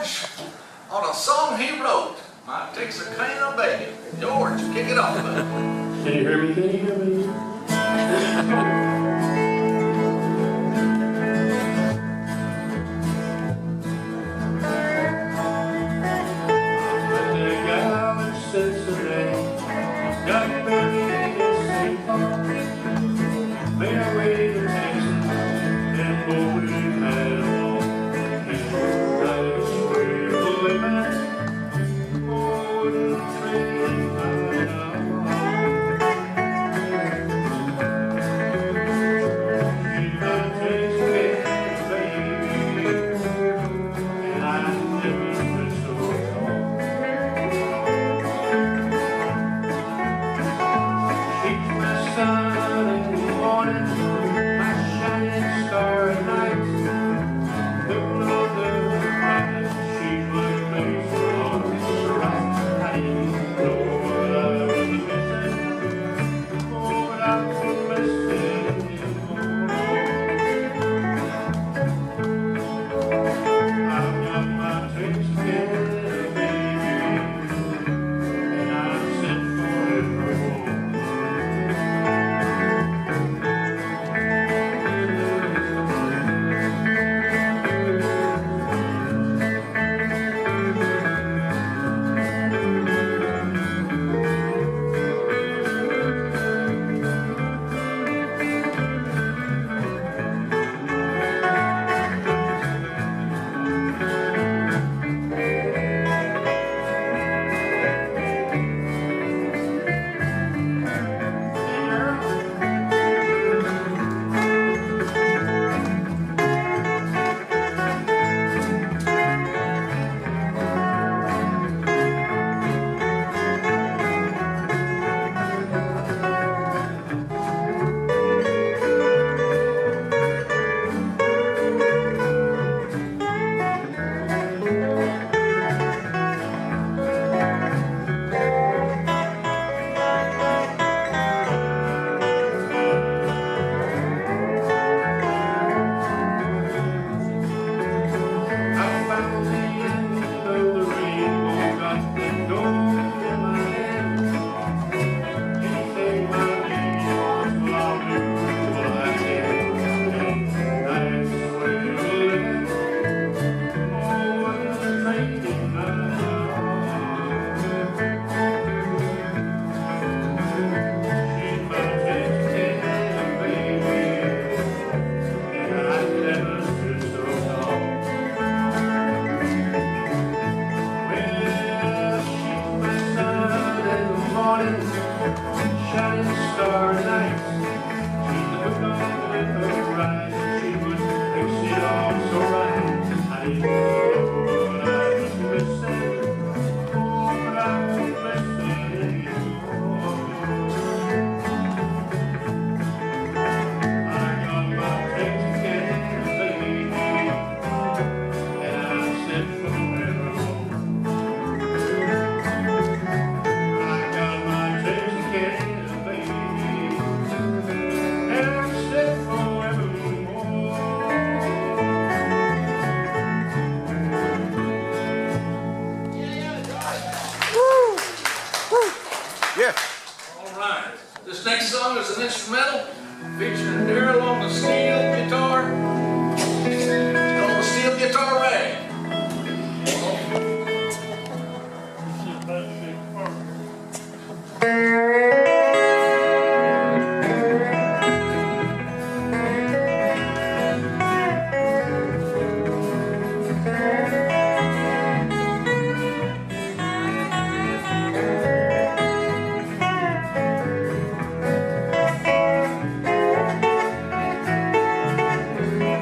George on a song he wrote. Might takes a can of bacon. George, kick it off, bud. Can you hear me? Can you hear me? All right. This next song is an instrumental featuring Daryl on the steel guitar. It's called the Steel Guitar Rag. Thank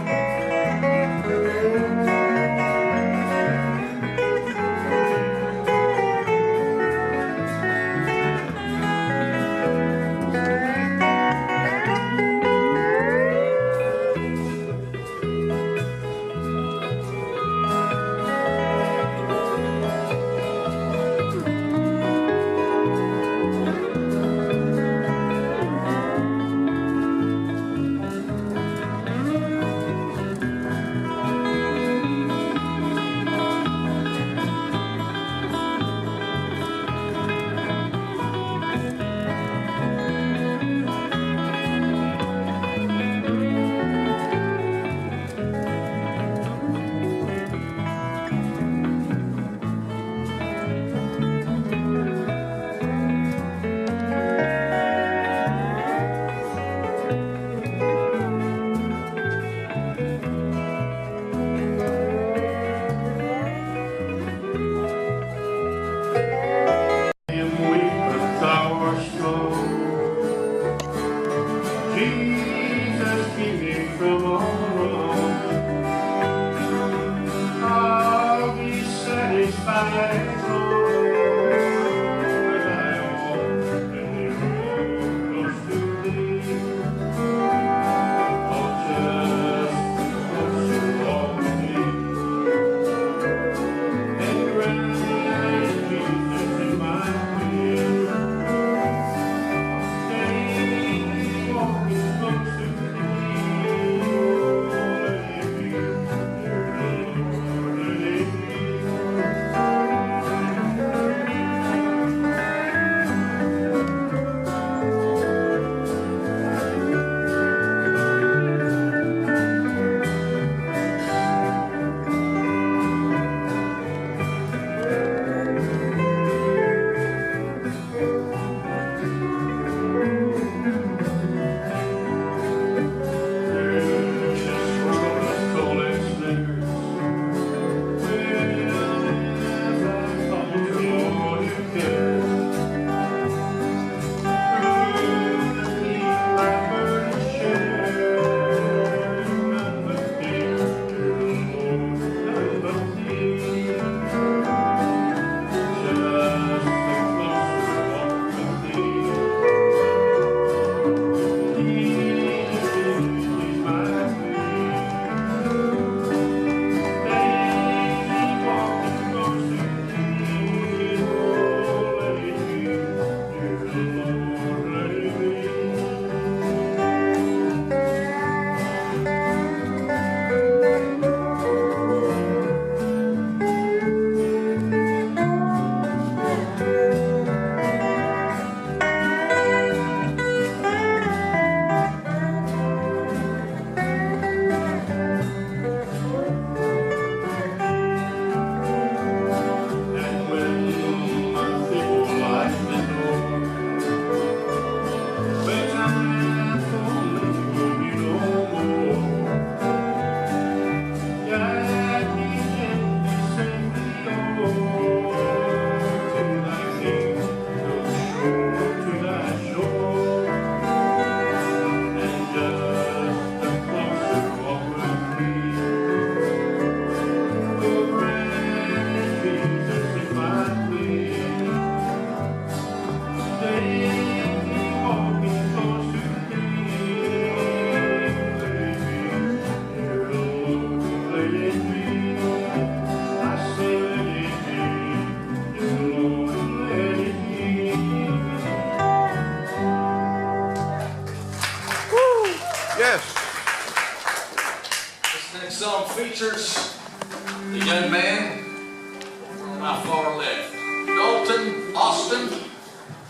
my far left. Dalton Austin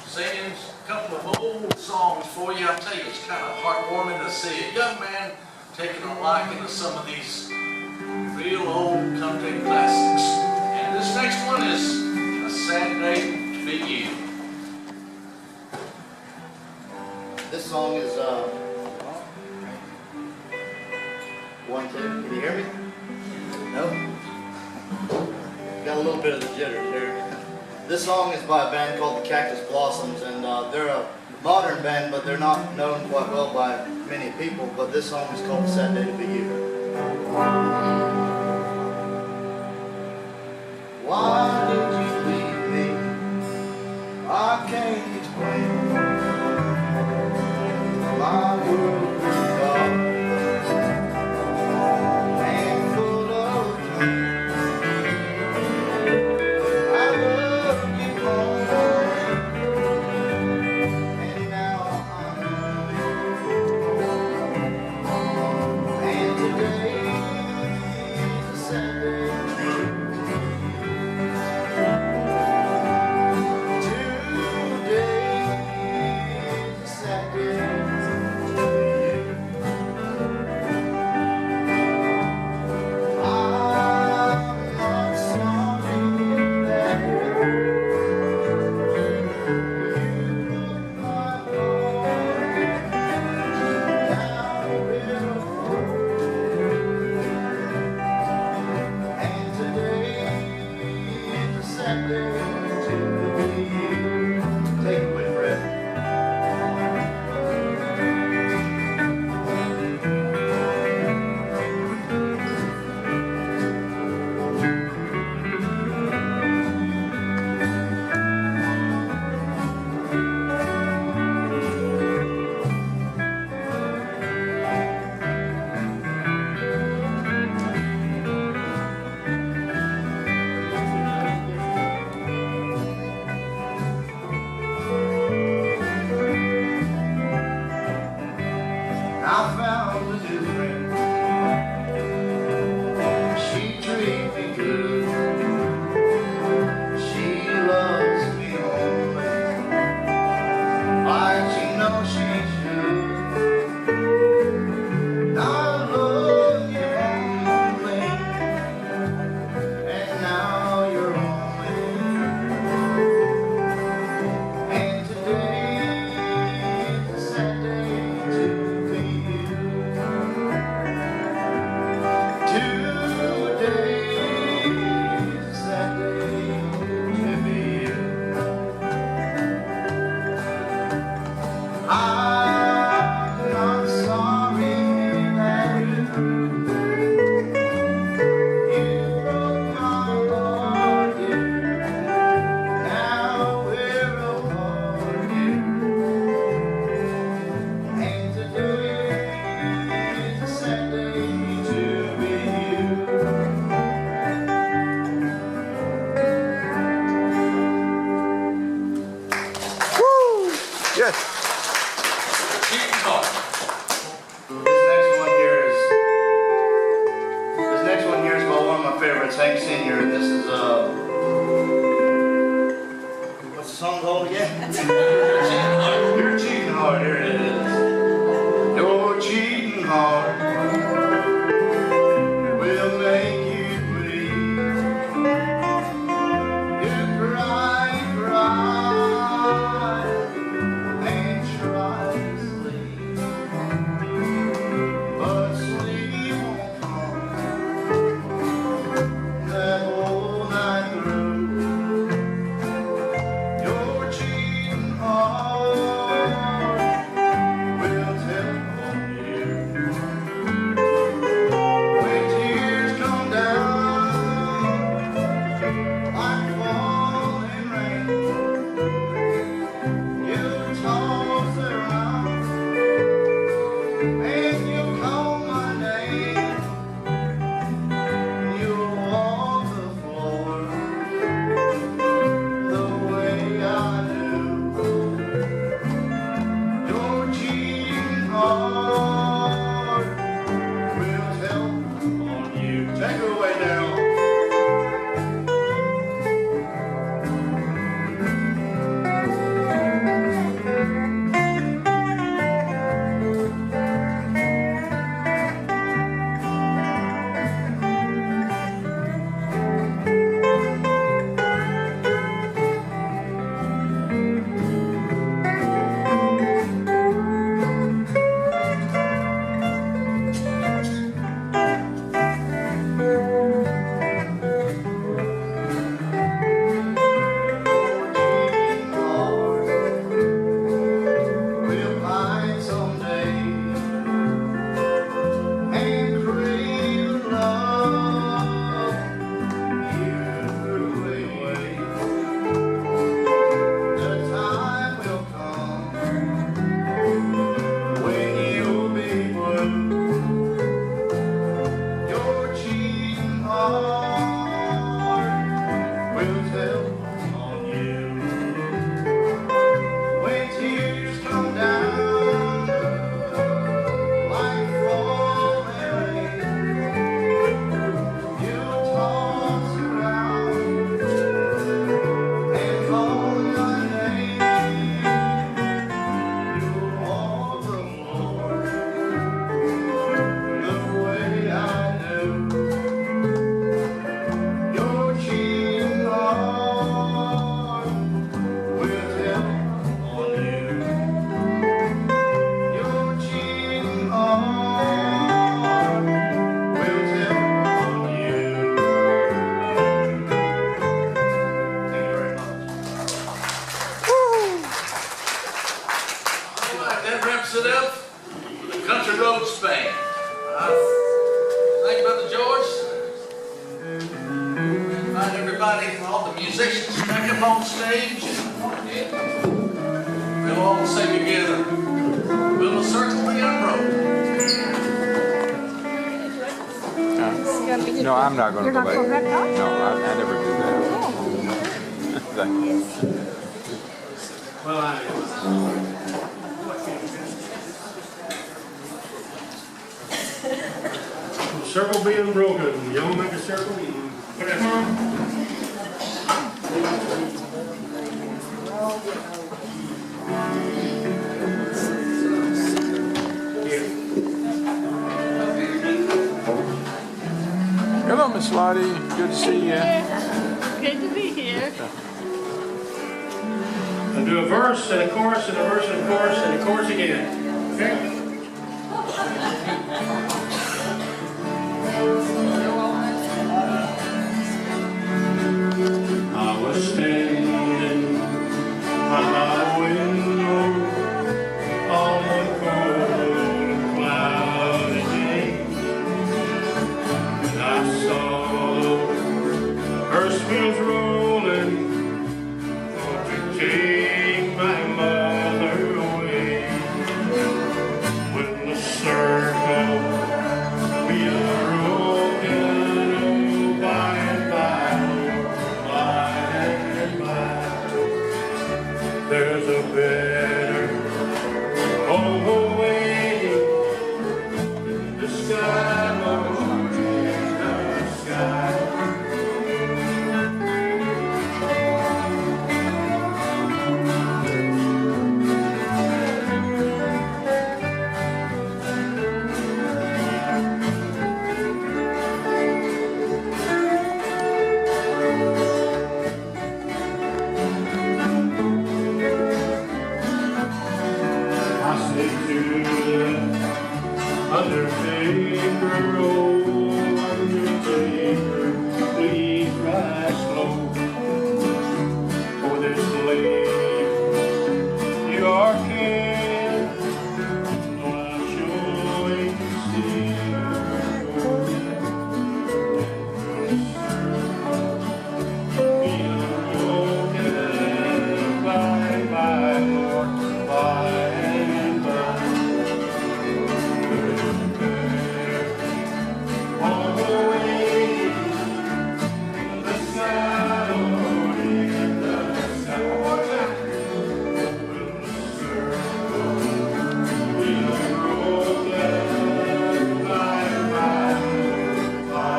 singing a couple of old songs for you. I tell you, it's kind of heartwarming to see a young man taking a liking to some of these real old country classics. And this next one is A Sad Day to Be You. This song is 1, 2. Can you hear me? No? Got a little bit of the jitters here. This song is by a band called the Cactus Blossoms, and they're a modern band, but they're not known quite well by many people. But this song is called A Sad Day to Be You. Why did you leave me? I can't explain. My world was dark and full of pain. I loved you more, and now I'm lonely. And today is a sad day. I found a new friend. She treats me good. She loves me only like she knows she should. I love you only, and now you're only. And today is a sad day to be you. I'm not sorry that you broke my heart, dear. Now we're apart, dear. And today is a sad day to be you. Yes. Cheating card. This next one here is by one of my favorites, Hank Sr. And this is what's the song called again? You're cheating hard. Here it is. Your cheating heart will make you bleed. You cry, cry, and try to sleep, but sleep won't come that whole night through. Your cheating heart will tell on you. When tears come down like falling rain, you toss around and you call my name. You walk the floor the way I do. Your cheating heart will tell on you. Take her away now. everybody, all the musicians back up on stage. We'll all sing together. We'll circle the unbroken. No, I'm not going to You're go not back. going back up? No, I never do that. Thank you. Well, circle being broken. Y'all make a circle and put it on. Hello, Miss Lottie. Good to see you. Good to be here. And do a verse and a chorus and a verse and a chorus and a chorus again. Okay? I was standing by my window on one cold and cloudy day, and I saw earth wheels rolling to take my mother away. When the circle wheels are broken, oh, by and by, there's a better home awaiting in the sky, Lord, in the sky. I say to the undertaker, oh, undertaker, please rise slow. For this lady, you are king, no, I'm sure you see her broken by Lord, by and by. All the way in the sky, Lord, in the sky. Will the circle be broken by and by,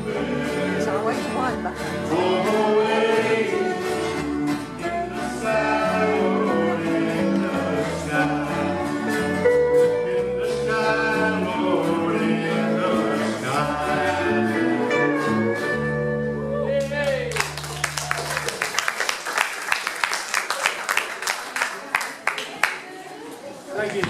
There's always one behind. all the way in the sky, Lord, in the sky. In the sky, Lord, in the sky. Thank you.